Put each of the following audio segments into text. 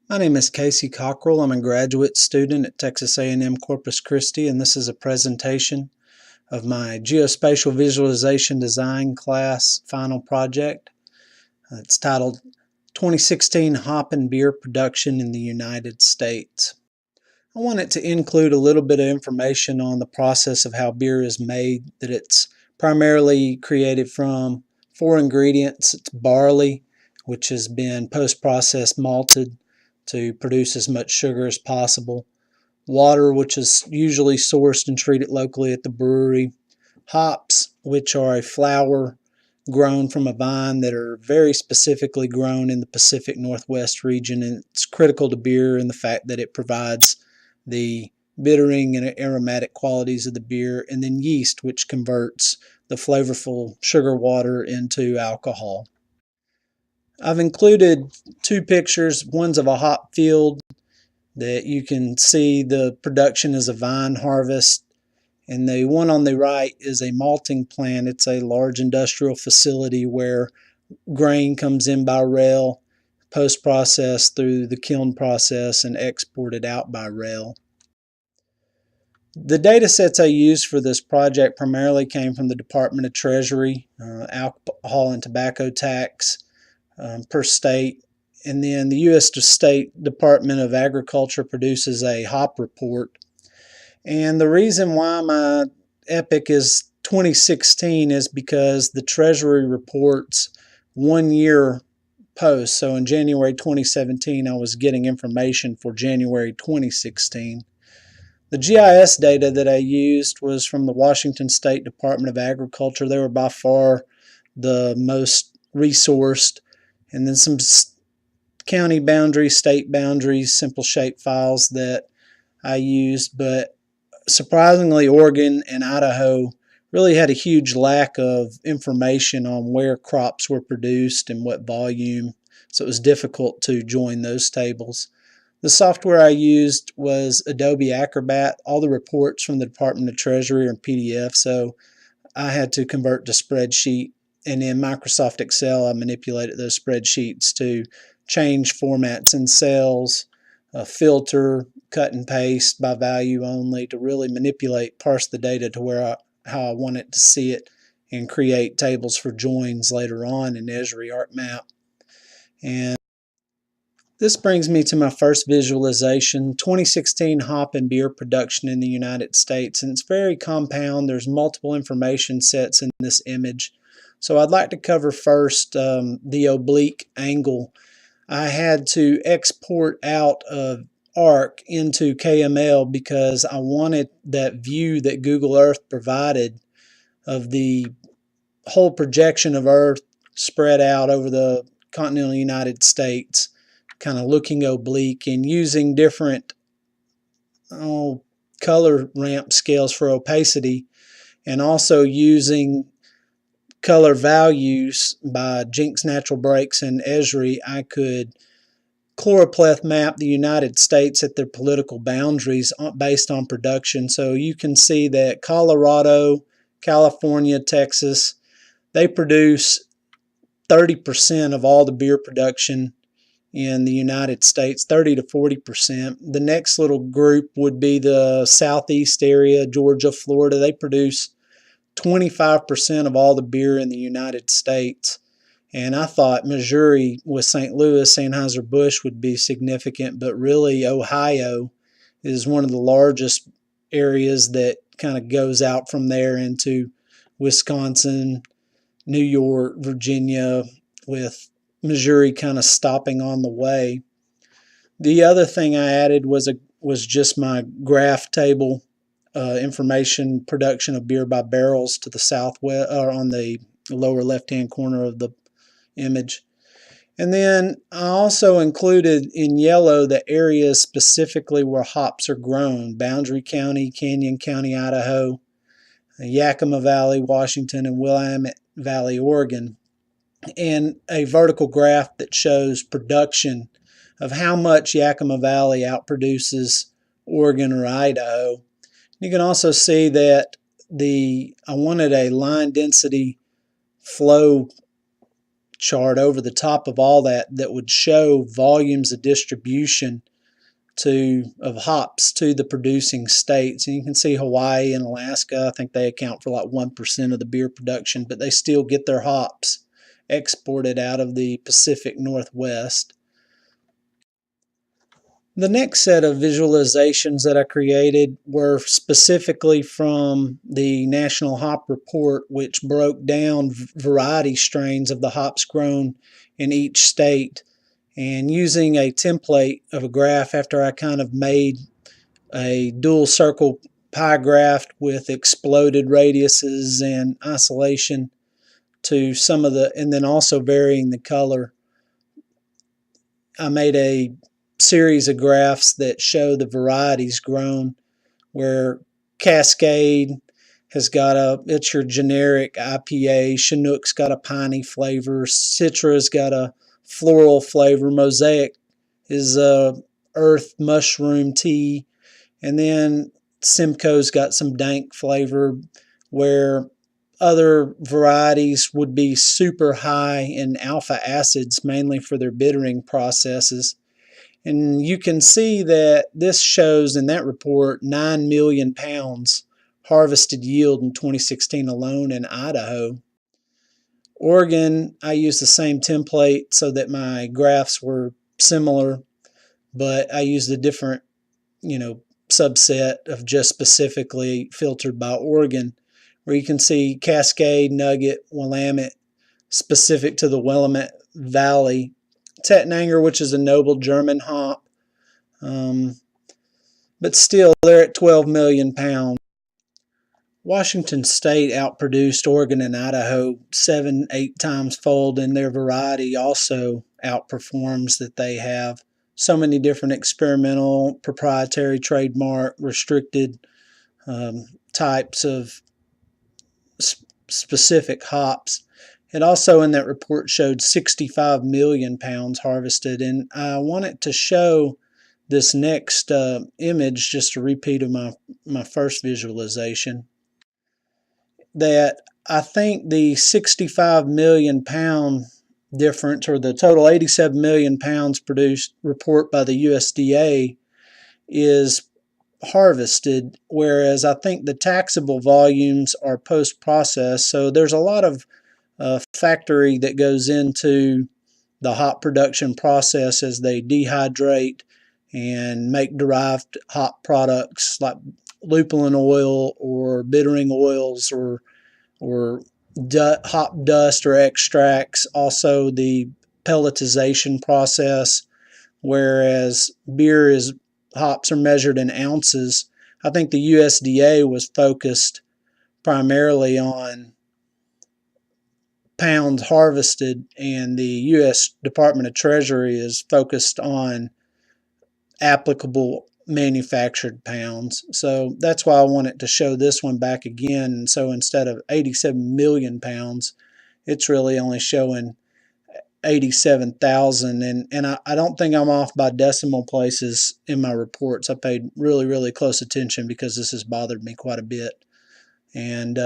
My name is Casey Cockrell. I'm a graduate student at Texas A&M Corpus Christi, and this is a presentation of my Geospatial Visualization Design class final project. It's titled 2016 Hop and Beer Production in the United States. I want it to include a little bit of information on the process of how beer is made, that it's primarily created from four ingredients. It's barley, which has been post-processed malted to produce as much sugar as possible. Water, which is usually sourced and treated locally at the brewery. Hops, which are a flower grown from a vine that are very specifically grown in the Pacific Northwest region, and it's critical to beer in the fact that it provides the bittering and aromatic qualities of the beer. And then yeast, which converts the flavorful sugar water into alcohol. I've included two pictures. One's of a hop field that you can see the production is a vine harvest, and the one on the right is a malting plant. It's a large industrial facility where grain comes in by rail, post-processed through the kiln process, and exported out by rail. The data sets I used for this project primarily came from the Department of Treasury, alcohol and tobacco tax per state. And then the U.S. State Department of Agriculture produces a hop report. And the reason why my epic is 2016 is because the Treasury reports 1 year post. So in January 2017, I was getting information for January 2016. The GIS data that I used was from the Washington State Department of Agriculture. They were by far the most resourced. And then some county boundaries, state boundaries, simple shape files that I used. But surprisingly, Oregon and Idaho really had a huge lack of information on where crops were produced and what volume. So it was difficult to join those tables. The software I used was Adobe Acrobat. All the reports from the Department of Treasury are in PDF, so I had to convert to spreadsheet. And in Microsoft Excel, I manipulated those spreadsheets to change formats in cells, filter, cut and paste by value only to really manipulate, parse the data to how I want it to see it, and create tables for joins later on in Esri ArcMap. And this brings me to my first visualization, 2016 hop and beer production in the United States. And it's very compound. There's multiple information sets in this image. So I'd like to cover first the oblique angle. I had to export out of ARC into KML because I wanted that view that Google Earth provided of the whole projection of Earth spread out over the continental United States, kind of looking oblique, and using different color ramp scales for opacity, and also using color values by Jinx Natural Breaks and Esri. I could chloropleth map the United States at their political boundaries based on production. So you can see that Colorado, California, Texas, they produce 30% of all the beer production in the United States, 30 to 40%. The next little group would be the southeast area, Georgia, Florida. They produce 25% of all the beer in the United States. And I thought Missouri with St. Louis, Anheuser-Busch would be significant, but really Ohio is one of the largest areas that kind of goes out from there into Wisconsin, New York, Virginia, with Missouri kind of stopping on the way. The other thing I added was just my graph table information production of beer by barrels to the southwest, or on the lower left-hand corner of the image. And then I also included in yellow the areas specifically where hops are grown: Boundary County, Canyon County, Idaho, Yakima Valley, Washington, and Willamette Valley, Oregon, and a vertical graph that shows production of how much Yakima Valley outproduces Oregon or Idaho. You can also see that I wanted a line density flow chart over the top of all that would show volumes of distribution of hops to the producing states. And you can see Hawaii and Alaska, I think they account for like 1% of the beer production, but they still get their hops exported out of the Pacific Northwest. The next set of visualizations that I created were specifically from the National Hop Report, which broke down variety strains of the hops grown in each state. And using a template of a graph, after I kind of made a dual circle pie graph with exploded radiuses and isolation to some of the, and then also varying the color, I made a series of graphs that show the varieties grown, where Cascade has got it's your generic IPA, Chinook's got a piney flavor, Citra's got a floral flavor, Mosaic is earth mushroom tea, and then Simcoe's got some dank flavor, where other varieties would be super high in alpha acids, mainly for their bittering processes. And you can see that this shows in that report 9 million pounds harvested yield in 2016 alone in Idaho. Oregon, I used the same template so that my graphs were similar, but I used a different, subset of just specifically filtered by Oregon, where you can see Cascade, Nugget, Willamette, specific to the Willamette Valley, Tettnanger, which is a noble German hop, but still they're at 12 million pounds. Washington State outproduced Oregon and Idaho 7-8 times fold, and their variety also outperforms that they have so many different experimental, proprietary, trademark, restricted types of specific hops. It also in that report showed 65 million pounds harvested, and I wanted to show this next image, just a repeat of my first visualization, that I think the 65 million pound difference, or the total 87 million pounds produced report by the USDA, is harvested, whereas I think the taxable volumes are post-processed. So there's a lot of factory that goes into the hop production process as they dehydrate and make derived hop products like lupulin oil or bittering oils or hop dust or extracts. Also the pelletization process, whereas hops are measured in ounces. I think the USDA was focused primarily on pounds harvested, and the U.S. Department of Treasury is focused on applicable manufactured pounds. So that's why I wanted to show this one back again. So instead of 87 million pounds, it's really only showing 87,000. And I don't think I'm off by decimal places in my reports. I paid really, really close attention because this has bothered me quite a bit. And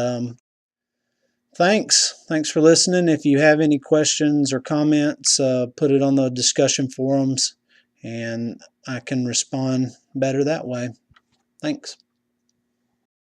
thanks for listening. If you have any questions or comments, put it on the discussion forums, and I can respond better that way. Thanks.